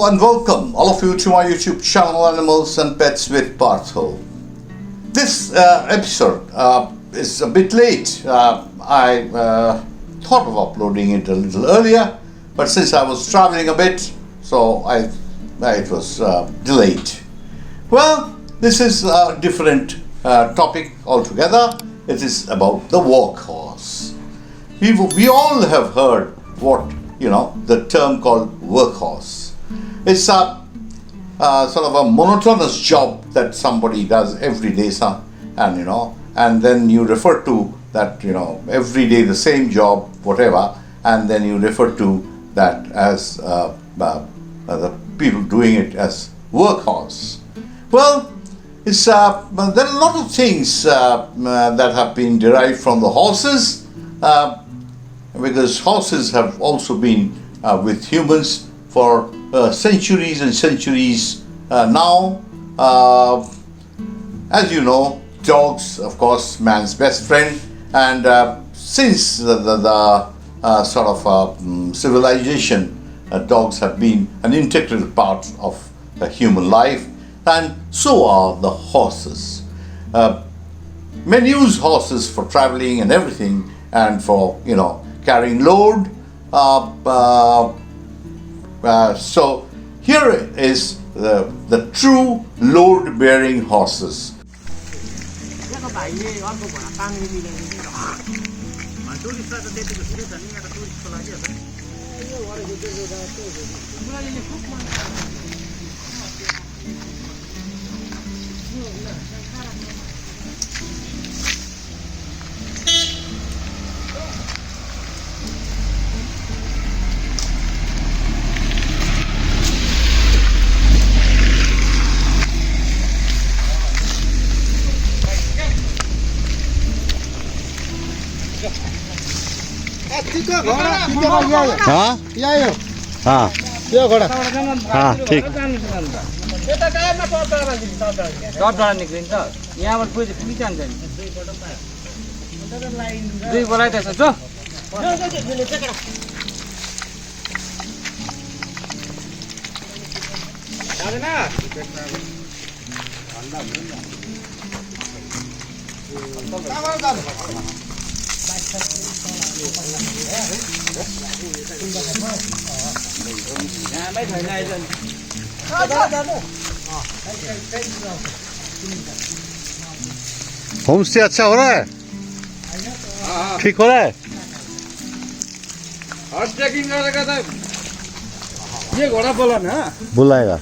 Hello and welcome all of you to my YouTube channel Animals and Pets with Partha. This episode is a bit late. I thought of uploading it a little earlier, but since I was traveling a bit, so it was delayed. Well, this is a different topic altogether. It is about the workhorse. We all have heard what the term called workhorse. It's a sort of a monotonous job that somebody does every day, and then you refer to that, every day the same job, whatever, and then you refer to that as the people doing it as workhorse. Well, it's there are a lot of things that have been derived from the horses, because horses have also been with humans for centuries and centuries now. As you know, dogs, of course, man's best friend, and since the sort of civilization, dogs have been an integral part of human life, and so are the horses. Men use horses for traveling and everything, and for carrying load. So here is the true load-bearing horses. हाँ हाँ हाँ ठीक यहाँबाट पुगी जान्छ नि दुई बोलाइदिएछ जो होम स्टे अच्छा हो रहा है, ठीक हो रहा है। हॉर्स ट्रैकिंग करेगा तो ये घोड़ा बोला ना, बुलाएगा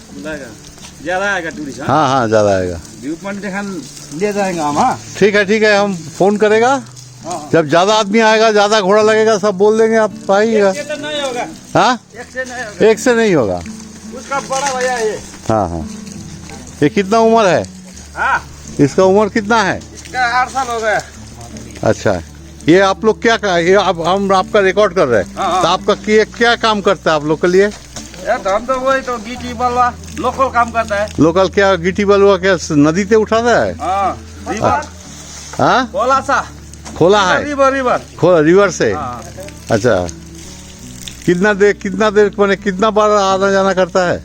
ज्यादा आएगा टूरिस्ट। हाँ हाँ ज्यादा आएगा। व्यू पॉइंट दिखाने ले जाएंगे हम। हाँ ठीक है, हम फोन करेगा जब ज्यादा आदमी आएगा, ज्यादा घोड़ा लगेगा, सब बोल देंगे, आप आइएगा। एक से नहीं होगा। हाँ एक से नहीं होगा। एक से नहीं होगा। उसका बड़ा भैया ये। हाँ ये कितना उम्र है? हाँ इसका उम्र कितना है? इसका 8 साल हो गया। अच्छा, ये आप लोग क्या ये हम आपका रिकॉर्ड कर रहे हैं, तो आपका क्या काम करता है आप लोग के लिए? हम तो वही तो गिट्टी बलुआ लोकल काम करता है। लोकल क्या गिट्टी बलुआ क्या नदी से उठाता है? हाँ खोला है, रिवर से। अच्छा, कितना देर मैंने कितना बार आना जाना करता है?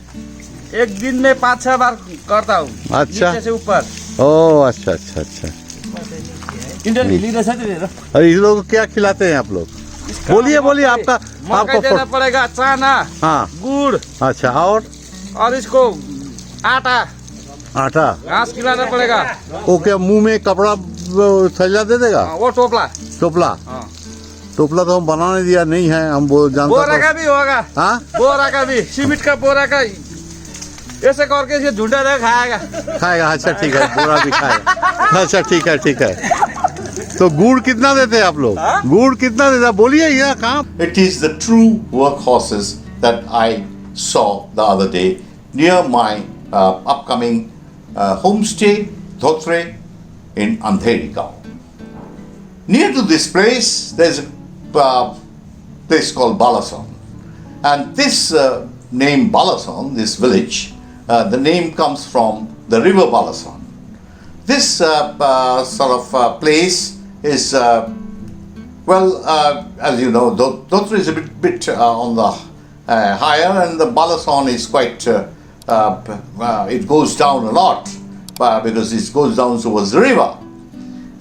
एक दिन में 5-6 बार करता हूँ। अच्छा नीचे से ऊपर। ओह अच्छा। अरे इस लोगों को क्या खिलाते हैं आप लोग? बोलिए आपका देना पड़ेगा, चना, हाँ गुड़। अच्छा, और इसको आटा घास खिलाना पड़ेगा। वो क्या मुंह में कपड़ा थैला दे देगा? वो टोपला टोपला तो हम बनाने दिया नहीं है, हम जानते। बोरा का भी होगा। हाँ बोरा का भी, सीमेंट का बोरा का ऐसे करके इसे झुंडा रह खाएगा। अच्छा ठीक है, बोरा भी खाएगा। अच्छा ठीक है। तो गुड़ कितना देते हैं आप लोग? गुड़ कितना देते हैं बोलिए यार, कहाँ? It is the true workhorses that I saw the other day near my upcoming homestay, DHOTTREI, in ANDHERI GAON. Near to this place, there's a place called Balason. And this name Balason, this village, the name comes from the river Balason. This sort of place is, as you know, DHOTTREI is a bit on the higher, and the Balason is quite, it goes down a lot because it goes down towards the river.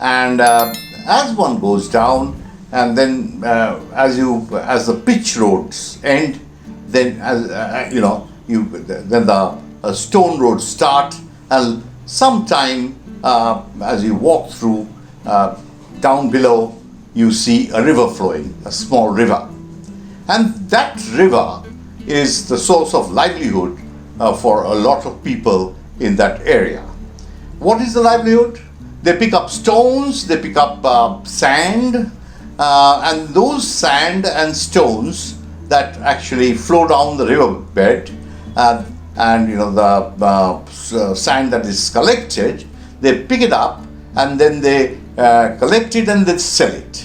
And as one goes down, and then as the pitch roads end, then then the stone roads start, and sometime as you walk through down below, you see a river flowing, a small river. And that river is the source of livelihood for a lot of people in that area. What is the livelihood? They pick up stones, they pick up sand, and those sand and stones that actually flow down the river bed, and the sand that is collected, they pick it up and then they collect it and they sell it.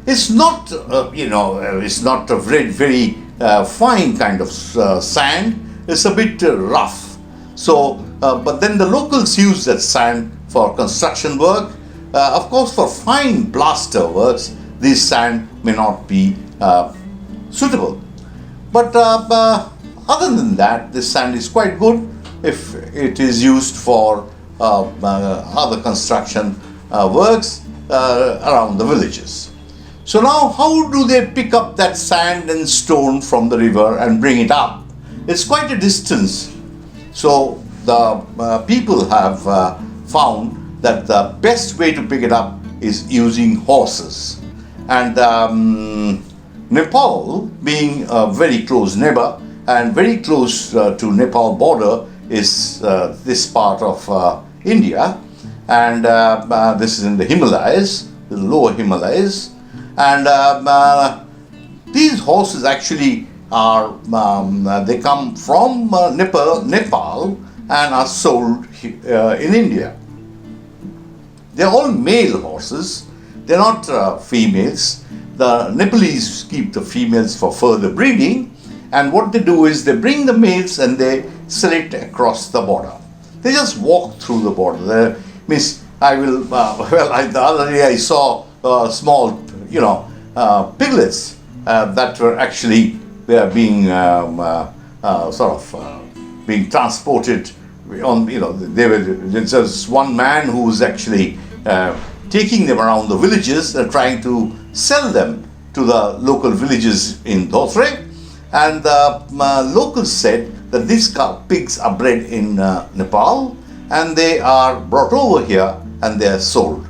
It's not, it's not a very, very fine kind of sand. It's a bit rough. So, but then the locals use that sand for construction work. Of course, for fine plaster works, this sand may not be suitable. But other than that, this sand is quite good if it is used for other construction works around the villages. So now, how do they pick up that sand and stone from the river and bring it up? It's quite a distance. So the people have found that the best way to pick it up is using horses. And Nepal, being a very close neighbor and very close to Nepal border, is this part of India, and this is in the Himalayas, the lower Himalayas. And these horses actually are, they come from Nepal and are sold in India. They're all male horses, they're not females. The Nepalese keep the females for further breeding, and what they do is they bring the males and they sell it across the border. They just walk through the border. The other day I saw small, piglets that were actually being being transported on. There's just one man who's actually taking them around the villages and trying to sell them to the local villages in DHOTTREI. And the locals said that these pigs are bred in Nepal and they are brought over here and they are sold.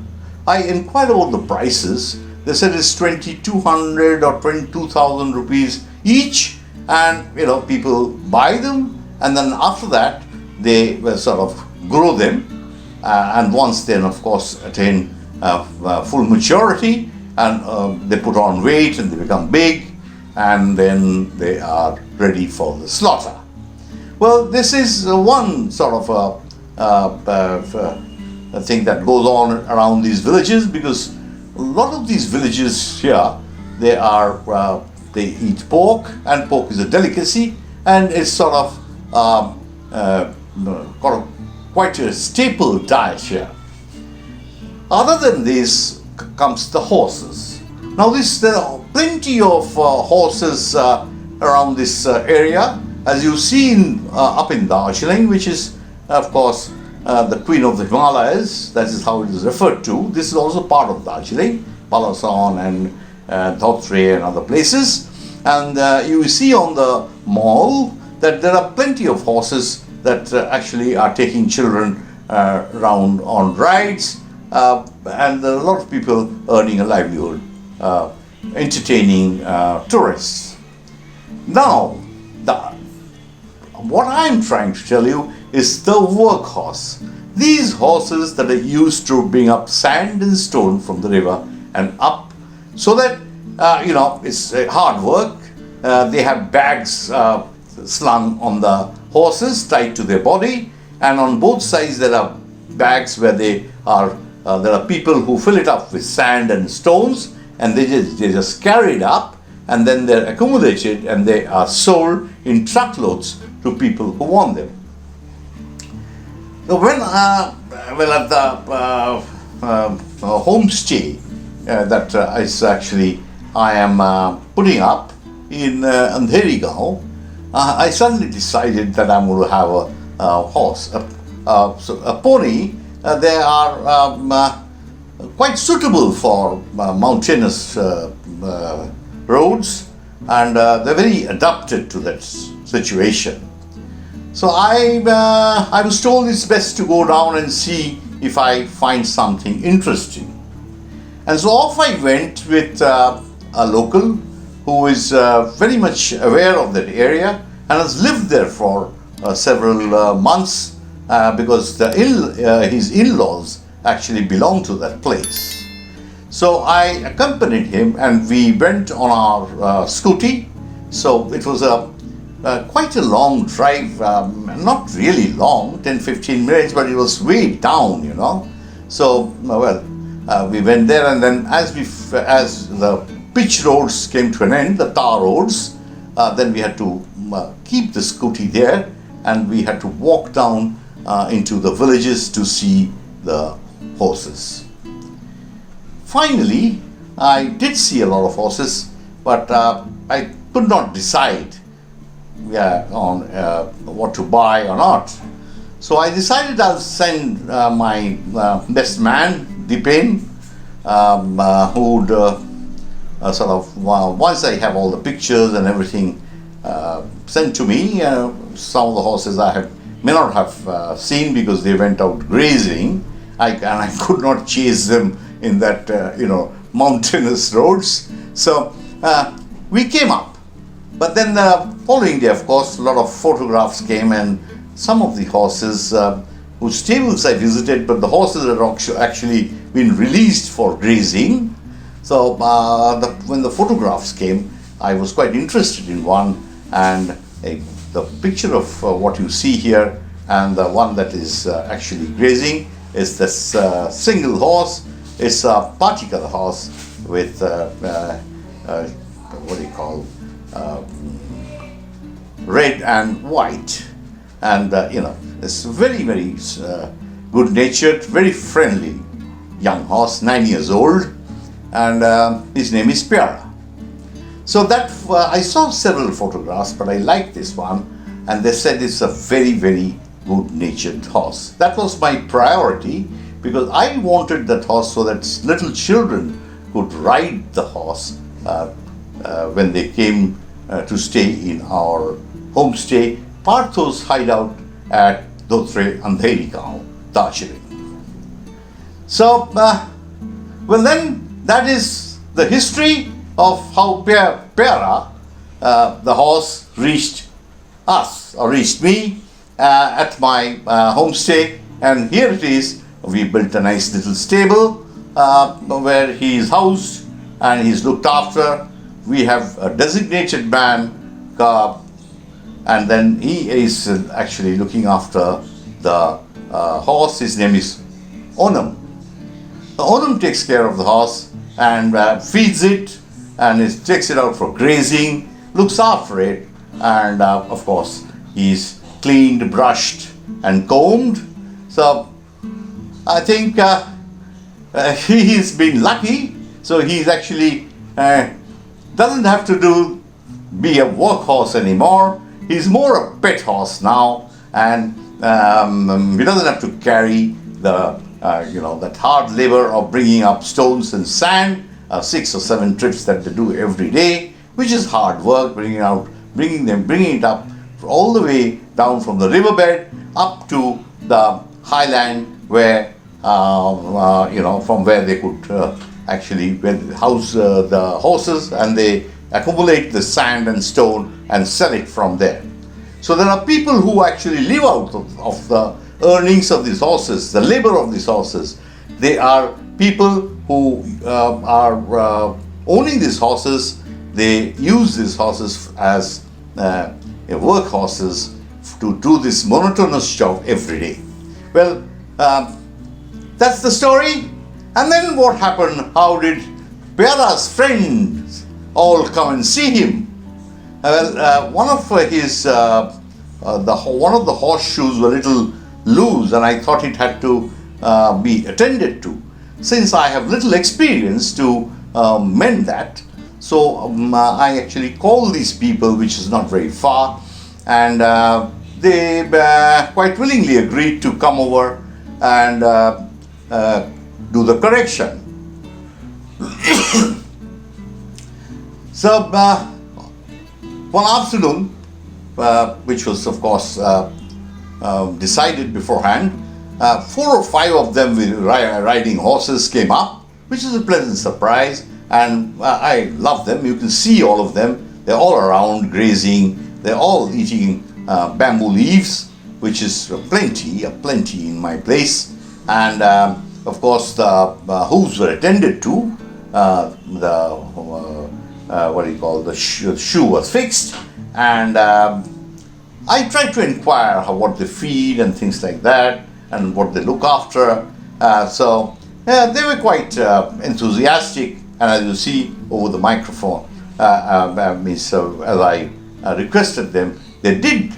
I inquired about the prices. They said it's 2,200 or 22,000 rupees each, and people buy them, and then after that they sort of grow them, and once then of course attain full maturity, and they put on weight and they become big, and then they are ready for the slaughter. Well, this is one sort of a thing that goes on around these villages, because a lot of these villages here, they eat pork, and pork is a delicacy, and it's sort of quite a staple diet here. Other than this comes the horses. Now there are plenty of horses around this area, as you see up in Darjeeling, which is of course the Queen of the Himalayas. That is how it is referred to. This is also part of Darjeeling, Balason and DHOTTREI and other places. And you see on the mall that there are plenty of horses that actually are taking children around on rides, and there are a lot of people earning a livelihood, entertaining tourists. Now, what I'm trying to tell you is the workhorse. These horses that are used to bring up sand and stone from the river and up, so that it's hard work. They have bags slung on the horses, tied to their body, and on both sides there are bags where there are people who fill it up with sand and stones, and they just carry it up, and then they're accumulated and they are sold in truckloads to people who want them. So when at the homestay that I am putting up in ANDHERI GAON, I suddenly decided that I'm going to have a horse, a pony. They are quite suitable for mountainous roads, and they're very adapted to that situation. So I was told it's best to go down and see if I find something interesting. And so off I went with a local who is very much aware of that area and has lived there for several months because his in-laws actually belong to that place. So I accompanied him and we went on our scooty. So it was quite a long drive, not really long, 10-15 minutes, but it was way down, you know. So, we went there, and then as the pitch roads came to an end, the tar roads, then we had to keep the scooty there, and we had to walk down into the villages to see the horses. Finally, I did see a lot of horses, but I could not decide on what to buy or not. So I decided I'll send my best man, Dipen, who would sort of, once I have all the pictures and everything sent to me, some of the horses may not have seen because they went out grazing, and I could not chase them in that, mountainous roads. So we came up. But then the following day, of course, a lot of photographs came, and some of the horses whose stables I visited, but the horses had actually been released for grazing. So when the photographs came, I was quite interested in one, and the picture of what you see here and the one that is actually grazing is this single horse. It's a particular horse with what do you call red and white, and it's very, very good natured, very friendly young horse, 9 years old, and his name is PYARA. So that I saw several photographs, but I liked this one, and they said it's a very, very good natured horse. That was my priority, because I wanted that horse so that little children could ride the horse when they came to stay in our homestay, PARTHA'S Hide Out at DHOTTREI, ANDHERI GAON, Darjeeling. So, then that is the history of how PYARA, the horse, reached us, or reached me at my homestay. And here it is. We built a nice little stable where he is housed and he's looked after. We have a designated man, and then he is actually looking after the horse. His name is Onam. Onam takes care of the horse and feeds it, and takes it out for grazing, looks after it, and of course he's cleaned, brushed and combed. So I think he's been lucky. So he's actually doesn't have to be a workhorse anymore. He's more a pet horse now, and he doesn't have to carry the that hard labor of bringing up stones and sand, 6 or 7 trips that they do every day, which is hard work, bringing it up all the way down from the riverbed up to the highland where from where they could actually house the horses, and they accumulate the sand and stone and sell it from there. So there are people who actually live out of the earnings of these horses, the labor of these horses. They are people who are owning these horses. They use these horses as work horses to do this monotonous job every day. Well, that's the story. And then what happened? How did PYARA's friends all come and see him? Well, one of the horseshoes were a little loose, and I thought it had to be attended to. Since I have little experience to mend that, so I actually called these people, which is not very far, and they quite willingly agreed to come over and do the correction. So one afternoon, which was of course decided beforehand, 4 or 5 of them with riding horses came up, which is a pleasant surprise, and I love them. You can see all of them. They're all around grazing. They're all eating bamboo leaves, which is plenty in my place. And of course the hooves were attended to. The shoe was fixed, and I tried to inquire what they feed and things like that, and what they look after. So they were quite enthusiastic, and as you see over the microphone, as I requested them, they did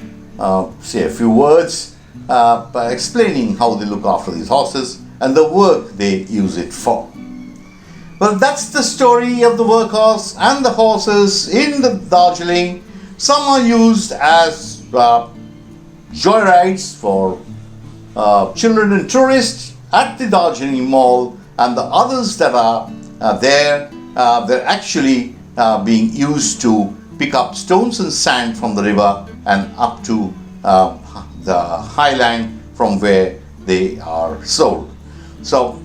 say a few words by explaining how they look after these horses and the work they use it for. Well, that's the story of the workhorse and the horses in the Darjeeling. Some are used as joyrides for children and tourists at the Darjeeling Mall, and the others that are there, they're actually being used to pick up stones and sand from the river and up to the highland from where they are sold. So,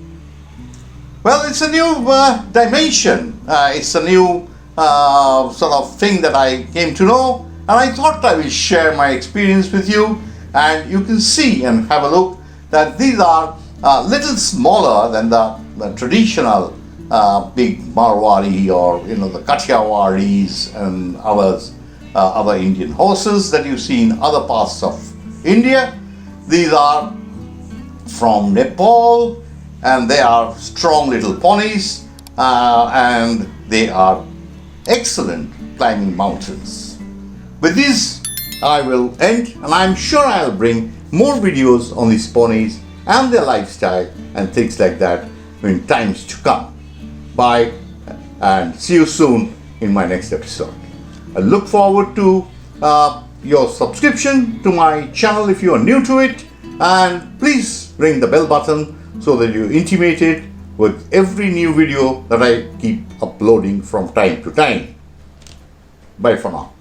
well, it's a new dimension. It's a new sort of thing that I came to know, and I thought I will share my experience with you. And you can see and have a look that these are little smaller than the traditional big Marwari or the Kathiawaris and others, other Indian horses that you see in other parts of India. These are from Nepal, and they are strong little ponies, and they are excellent climbing mountains. With this, I will end, and I'm sure I'll bring more videos on these ponies and their lifestyle and things like that in times to come. Bye, and see you soon in my next episode. I look forward to your subscription to my channel if you are new to it, and please ring the bell button so that you're intimated with every new video that I keep uploading from time to time. Bye for now.